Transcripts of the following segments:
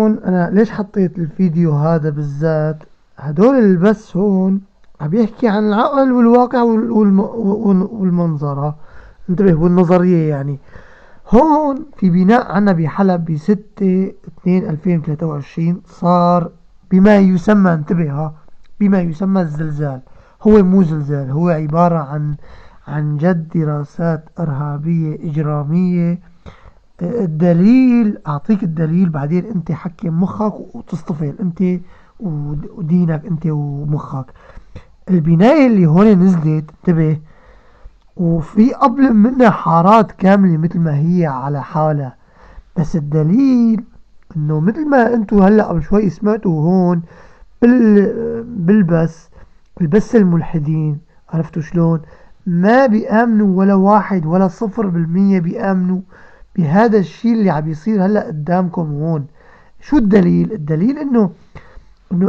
هون انا ليش حطيت الفيديو هذا بالذات؟ هدول البث هون عم يحكي عن العقل والواقع والمنظرة. انتبه، والنظرية يعني. هون في بناء عنا بحلب ب6/2/2023 صار بما يسمى، انتبه بما يسمى الزلزال. هو مو زلزال، هو عبارة عن جد دراسات إرهابية إجرامية. الدليل، أعطيك الدليل بعدين أنت حكم مخك وتصطفل أنت ودينك أنت ومخك. البناية اللي هون نزلت، انتبه، وفي قبل منها حارات كاملة مثل ما هي على حالها. بس الدليل انه مثل ما انتو هلا قبل شوي سمعتوا هون بالبث، البث الملحدين، عرفتوا شلون؟ ما بيآمنوا ولا واحد ولا 0% بيآمنوا بهذا الشيء اللي عم يصير هلا قدامكم هون. شو الدليل؟ الدليل انه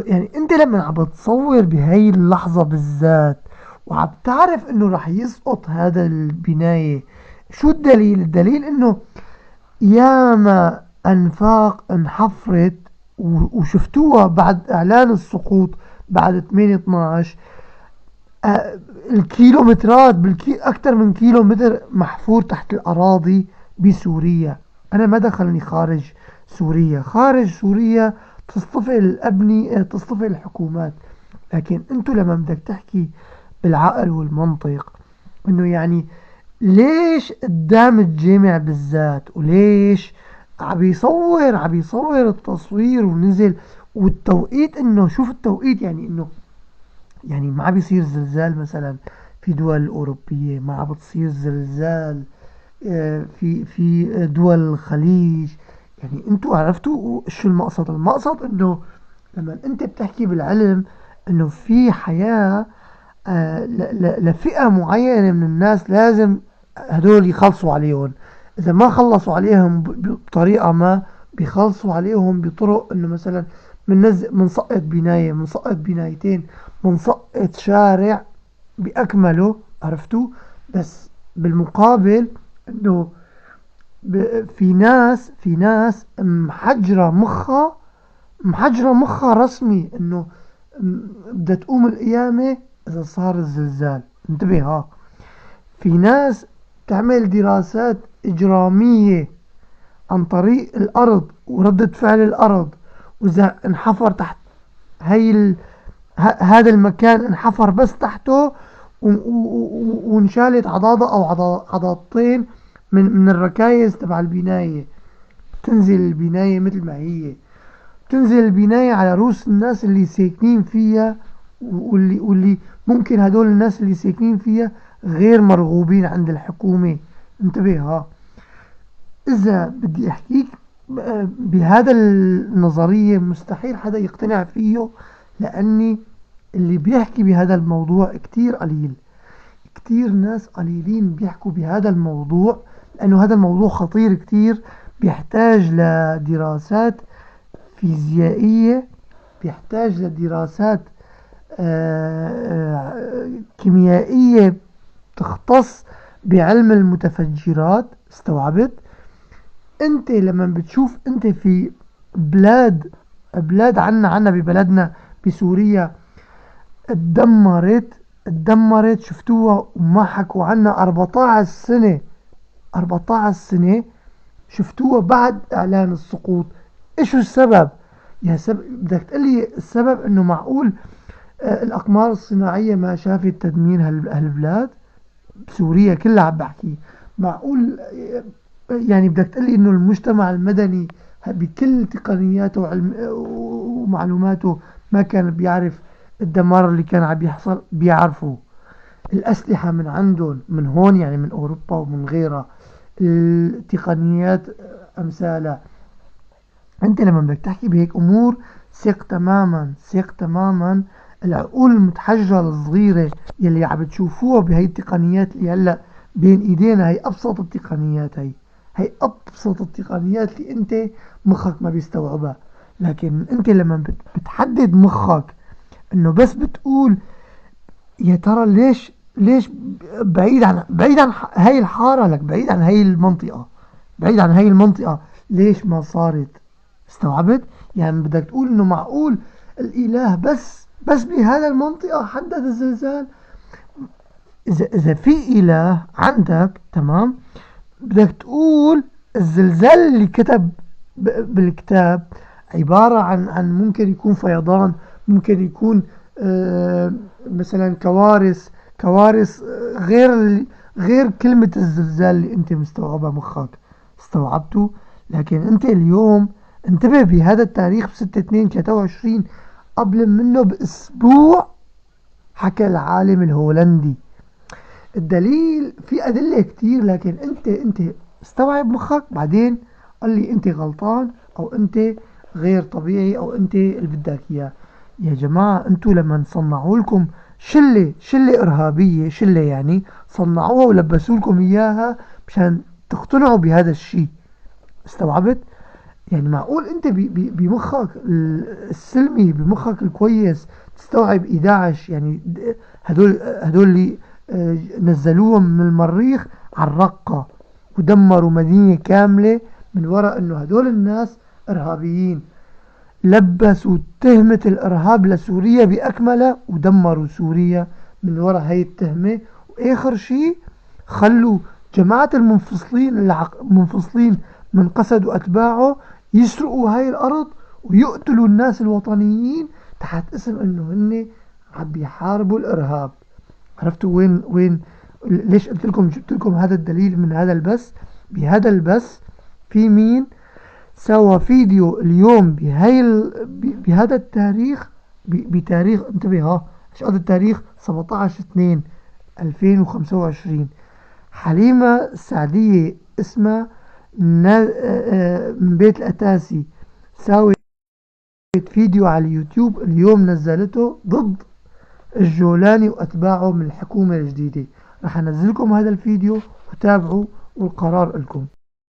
يعني انت لما عم بتصور بهاي اللحظة بالذات وعم تعرف انه رح يسقط هذا البناية، شو الدليل؟ الدليل انه ياما انفاق انحفرت وشفتوها بعد اعلان السقوط بعد 8/12. الكيلومترات اكثر من كيلومتر محفور تحت الاراضي بسوريا. انا ما دخلني خارج سوريا، خارج سوريا تصطفي الابنية، تصطفي الحكومات. لكن انتو لما بدك تحكي بالعقل والمنطق، انه يعني ليش قدام الجامع بالذات، وليش عم يصور التصوير ونزل، والتوقيت، انه شوف التوقيت، يعني انه يعني ما عم بيصير زلزال مثلا في دول أوروبية، ما عم بتصير زلزال في دول الخليج. يعني انتوا عرفتوا شو المقصد؟ المقصد انه لما انت بتحكي بالعلم انه في حياة لفئة معينة من الناس، لازم هدول يخلصوا عليهم. اذا ما خلصوا عليهم بطريقة ما، بيخلصوا عليهم بطرق انه مثلا منسقط بناية، منسقط بنايتين، منسقط شارع بأكمله، عرفتوا؟ بس بالمقابل انه في ناس محجرة مخها رسمي انه بدها تقوم القيامة اذا صار الزلزال. انتبه في ناس تعمل دراسات اجرامية عن طريق الارض وردة فعل الارض، واذا انحفر تحت هاي هذا المكان، انحفر بس تحته وانشالت عضاضة او عضاضتين من الركايز تبع البناية، تنزل البناية مثل ما هي، تنزل البناية على رؤوس الناس اللي ساكنين فيها، واللي ممكن هدول الناس اللي ساكنين فيها غير مرغوبين عند الحكومة. انتبه إذا بدي أحكيك بهذا النظرية مستحيل حدا يقتنع فيه، لأني اللي بيحكي بهذا الموضوع كتير قليل. كتير ناس قليلين بيحكوا بهذا الموضوع، لأنه هذا الموضوع خطير كتير، بيحتاج لدراسات فيزيائية، بيحتاج لدراسات كيميائية تختص بعلم المتفجرات. استوعبت؟ انت لما بتشوف انت في بلاد عنا ببلدنا بسوريا اتدمرت، شفتوها وما حكوا عنها 14 سنة، 14 سنة شفتوها بعد اعلان السقوط. ايش السبب؟ يا سبب بدك تقلي السبب انه معقول الاقمار الصناعية ما شافت تدمير هالبلاد؟ بسوريا كلها عم بحكي. معقول يعني بدك تقلي انه المجتمع المدني بكل تقنياته ومعلوماته ما كان بيعرف الدمار اللي كان عم يحصل؟ بيعرفوا الأسلحة من عندهم، من هون يعني من أوروبا ومن غيرها، التقنيات أمثالها. أنت لما بدك تحكي بهيك أمور ثق تماما العقول المتحجرة الصغيرة يلي عم بتشوفوها بهي التقنيات اللي هلا بين ايدينا. هي ابسط التقنيات اللي انت مخك ما بيستوعبها. لكن انت لما بتحدد مخك انه بس بتقول يا ترى ليش بعيد عن هاي الحارة، لك بعيد عن هاي المنطقة، ليش ما صارت استوعبت؟ يعني بدك تقول انه معقول الاله بس بهذا المنطقة حدد الزلزال؟ اذا في اله عندك، تمام، بدك تقول الزلزال اللي كتب بالكتاب عبارة عن ممكن يكون فيضان، ممكن يكون آه مثلا كوارث غير كلمة الزلزال اللي انت مستوعبها مخك. استوعبته؟ لكن انت اليوم انتبه بهذا التاريخ ب6/2/23 قبل منه باسبوع حكى العالم الهولندي. الدليل في أدلة كتير، لكن أنت استوعب مخك بعدين قال لي أنت غلطان أو أنت غير طبيعي أو أنت اللي بدك إياه. يا جماعة أنتوا لما صنعوا لكم شلة إرهابية، شلة يعني صنعوها ولبسوا لكم إياها مشان تقتنعوا بهذا الشيء. استوعبت؟ يعني معقول انت بمخك السلمي، بمخك الكويس تستوعب 11 يعني هدول اللي نزلوهم من المريخ على الرقة ودمروا مدينة كاملة من وراء انه هدول الناس ارهابيين، لبسوا تهمة الارهاب لسوريا باكملها ودمروا سوريا من وراء هاي التهمة. واخر شيء خلوا جماعة المنفصلين من قسد واتباعه يسرقوا هاي الارض ويقتلوا الناس الوطنيين تحت اسم انه هن عم بيحاربوا الارهاب. عرفتوا وين ليش قلت لكم جبت لكم هذا الدليل من هذا البث؟ بهذا البث في مين سوى فيديو اليوم بهذا التاريخ، بتاريخ انتبه ها ايش قد التاريخ 17/2/2025. حليمة السعدية اسمها من بيت الأتاسي ساوت فيديو على اليوتيوب اليوم نزلته ضد الجولاني وأتباعه من الحكومة الجديدة. رح أنزلكم هذا الفيديو وتابعوا والقرار لكم.